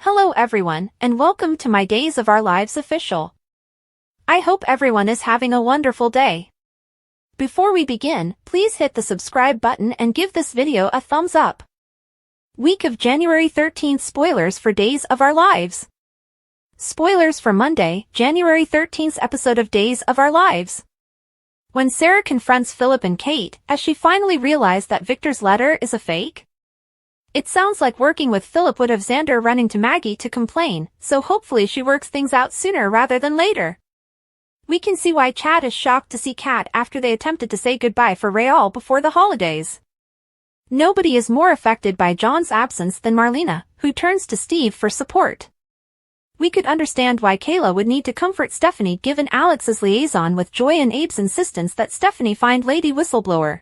Hello everyone, and welcome to my Days of Our Lives official. I hope everyone is having a wonderful day. Before we begin, please hit the subscribe button and give this video a thumbs up. Week of January 13th spoilers for Days of Our Lives. Spoilers for Monday, January 13th episode of Days of Our Lives. When Sarah confronts Philip and Kate, as she finally realized that Victor's letter is a fake. It sounds like working with Philip would have Xander running to Maggie to complain, so hopefully she works things out sooner rather than later. We can see why Chad is shocked to see Kat after they attempted to say goodbye for Rael before the holidays. Nobody is more affected by John's absence than Marlena, who turns to Steve for support. We could understand why Kayla would need to comfort Stephanie given Alex's liaison with Joy and Abe's insistence that Stephanie find Lady Whistleblower.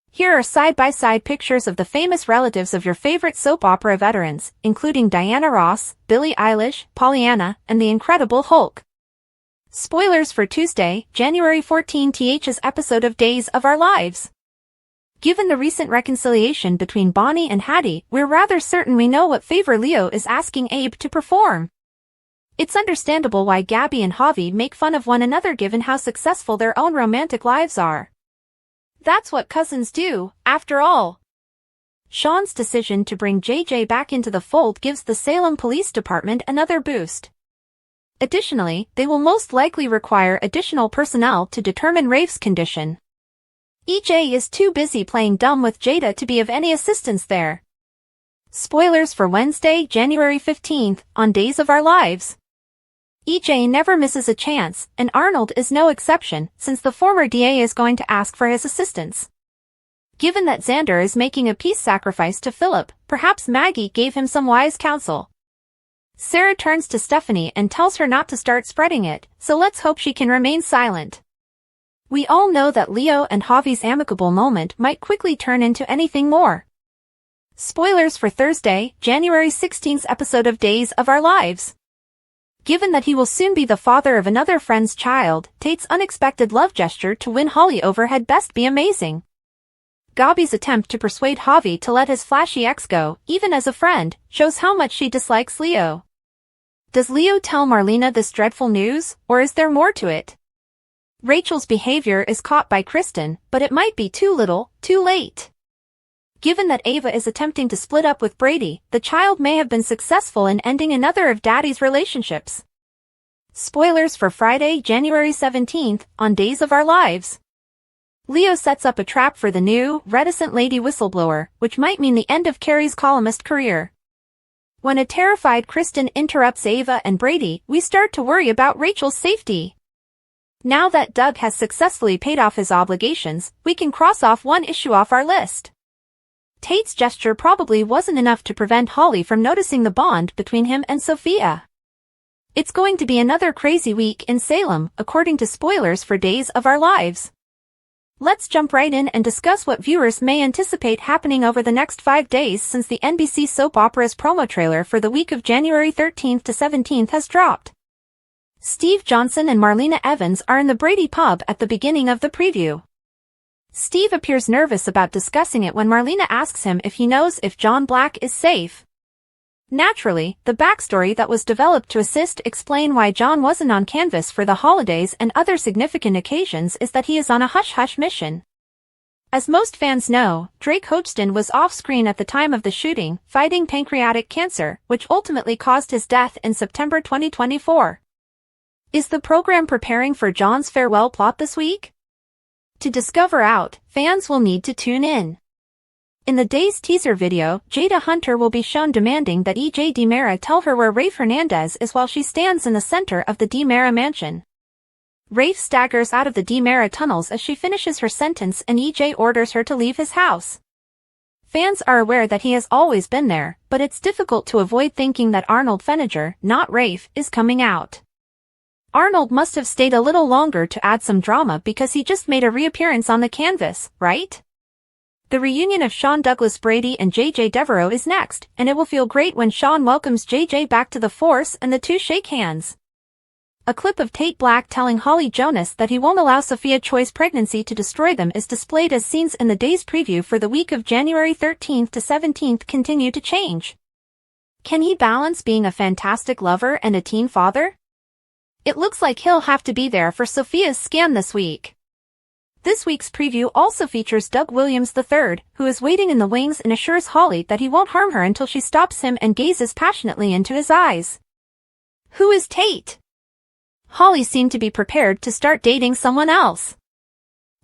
Here are side-by-side pictures of the famous relatives of your favorite soap opera veterans, including Diana Ross, Billie Eilish, Pollyanna, and the Incredible Hulk. Spoilers for Tuesday, January 14th's episode of Days of Our Lives. Given the recent reconciliation between Bonnie and Hattie, we're rather certain we know what favor Leo is asking Abe to perform. It's understandable why Gabby and Javi make fun of one another given how successful their own romantic lives are. That's what cousins do, after all. Sean's decision to bring JJ back into the fold gives the Salem Police Department another boost. Additionally, they will most likely require additional personnel to determine Rafe's condition. EJ is too busy playing dumb with Jada to be of any assistance there. Spoilers for Wednesday, January 15th, on Days of Our Lives. EJ never misses a chance, and Arnold is no exception, since the former DA is going to ask for his assistance. Given that Xander is making a peace sacrifice to Philip, perhaps Maggie gave him some wise counsel. Sarah turns to Stephanie and tells her not to start spreading it, so let's hope she can remain silent. We all know that Leo and Javi's amicable moment might quickly turn into anything more. Spoilers for Thursday, January 16th episode of Days of Our Lives. Given that he will soon be the father of another friend's child, Tate's unexpected love gesture to win Holly over had best be amazing. Gabby's attempt to persuade Javi to let his flashy ex go, even as a friend, shows how much she dislikes Leo. Does Leo tell Marlena this dreadful news, or is there more to it? Rachel's behavior is caught by Kristen, but it might be too little, too late. Given that Ava is attempting to split up with Brady, the child may have been successful in ending another of Daddy's relationships. Spoilers for Friday, January 17th, on Days of Our Lives. Leo sets up a trap for the new, reticent Lady Whistleblower, which might mean the end of Carrie's columnist career. When a terrified Kristen interrupts Ava and Brady, we start to worry about Rachel's safety. Now that Doug has successfully paid off his obligations, we can cross off one issue off our list. Tate's gesture probably wasn't enough to prevent Holly from noticing the bond between him and Sophia. It's going to be another crazy week in Salem, according to spoilers for Days of Our Lives. Let's jump right in and discuss what viewers may anticipate happening over the next 5 days since the NBC soap opera's promo trailer for the week of January 13th to 17th has dropped. Steve Johnson and Marlena Evans are in the Brady pub at the beginning of the preview. Steve appears nervous about discussing it when Marlena asks him if he knows if John Black is safe. Naturally, the backstory that was developed to assist explain why John wasn't on canvas for the holidays and other significant occasions is that he is on a hush-hush mission. As most fans know, Drake Hodgson was off-screen at the time of the shooting, fighting pancreatic cancer, which ultimately caused his death in September 2024. Is the program preparing for John's farewell plot this week? To discover out, fans will need to tune in. In the day's teaser video, Jada Hunter will be shown demanding that EJ DiMera tell her where Rafe Hernandez is while she stands in the center of the DiMera mansion. Rafe staggers out of the DiMera tunnels as she finishes her sentence and EJ orders her to leave his house. Fans are aware that he has always been there, but it's difficult to avoid thinking that Arnold Feniger, not Rafe, is coming out. Arnold must have stayed a little longer to add some drama because he just made a reappearance on the canvas, right? The reunion of Sean Douglas Brady and JJ Devereaux is next, and it will feel great when Sean welcomes JJ back to the force and the two shake hands. A clip of Tate Black telling Holly Jonas that he won't allow Sophia Choi's pregnancy to destroy them is displayed as scenes in the day's preview for the week of January 13th to 17th continue to change. Can he balance being a fantastic lover and a teen father? It looks like he'll have to be there for Sophia's scam this week. This week's preview also features Doug Williams III, who is waiting in the wings and assures Holly that he won't harm her until she stops him and gazes passionately into his eyes. Who is Tate? Holly seemed to be prepared to start dating someone else.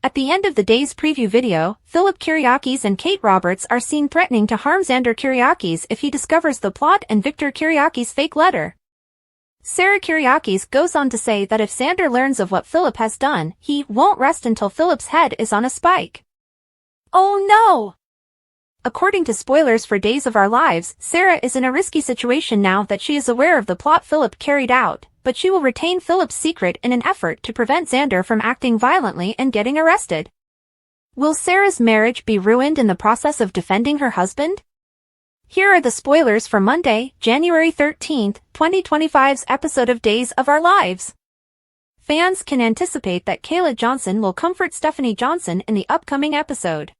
At the end of the day's preview video, Philip Kiriakis and Kate Roberts are seen threatening to harm Xander Kiriakis if he discovers the plot and Victor Kiriakis' fake letter. Sarah Kiriakis goes on to say that if Xander learns of what Philip has done, he won't rest until Philip's head is on a spike. Oh no! According to spoilers for Days of Our Lives, Sarah is in a risky situation now that she is aware of the plot Philip carried out, but she will retain Philip's secret in an effort to prevent Xander from acting violently and getting arrested. Will Sarah's marriage be ruined in the process of defending her husband? Here are the spoilers for Monday, January 13th, 2025's episode of Days of Our Lives. Fans can anticipate that Kayla Johnson will comfort Stephanie Johnson in the upcoming episode.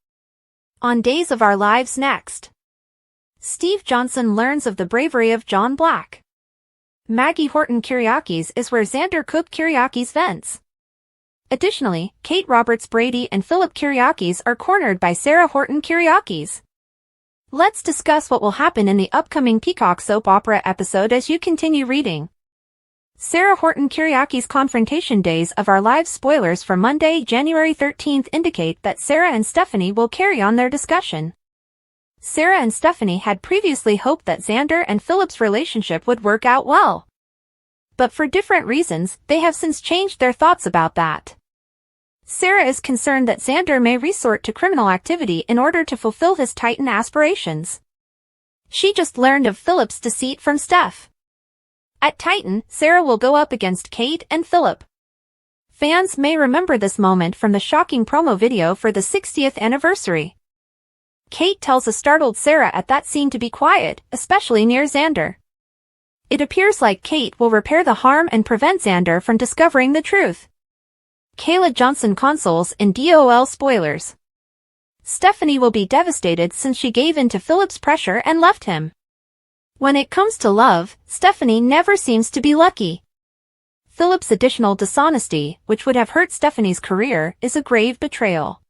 On Days of Our Lives next, Steve Johnson learns of the bravery of John Black. Maggie Horton Kiriakis is where Xander Coop Kiriakis vents. Additionally, Kate Roberts Brady and Philip Kiriakis are cornered by Sarah Horton Kiriakis. Let's discuss what will happen in the upcoming Peacock soap opera episode as you continue reading. Sarah Horton Kiriakis' confrontation Days of Our Lives spoilers for Monday, January 13th indicate that Sarah and Stephanie will carry on their discussion. Sarah and Stephanie had previously hoped that Xander and Philip's relationship would work out well. But for different reasons, they have since changed their thoughts about that. Sarah is concerned that Xander may resort to criminal activity in order to fulfill his Titan aspirations. She just learned of Philip's deceit from Steph. At Titan, Sarah will go up against Kate and Philip. Fans may remember this moment from the shocking promo video for the 60th anniversary. Kate tells a startled Sarah at that scene to be quiet, especially near Xander. It appears like Kate will repair the harm and prevent Xander from discovering the truth. Kayla Johnson consoles in DOL spoilers. Stephanie will be devastated since she gave in to Philip's pressure and left him. When it comes to love, Stephanie never seems to be lucky. Philip's additional dishonesty, which would have hurt Stephanie's career, is a grave betrayal.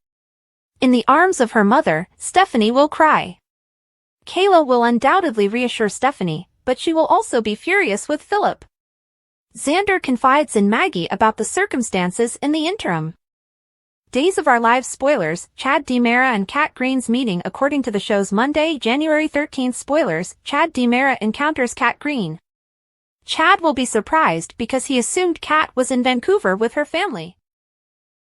In the arms of her mother, Stephanie will cry. Kayla will undoubtedly reassure Stephanie, but she will also be furious with Philip. Xander confides in Maggie about the circumstances in the interim. Days of Our Lives spoilers, Chad DiMera and Kat Green's meeting. According to the show's Monday, January 13th spoilers, Chad DiMera encounters Kat Green. Chad will be surprised because he assumed Kat was in Vancouver with her family.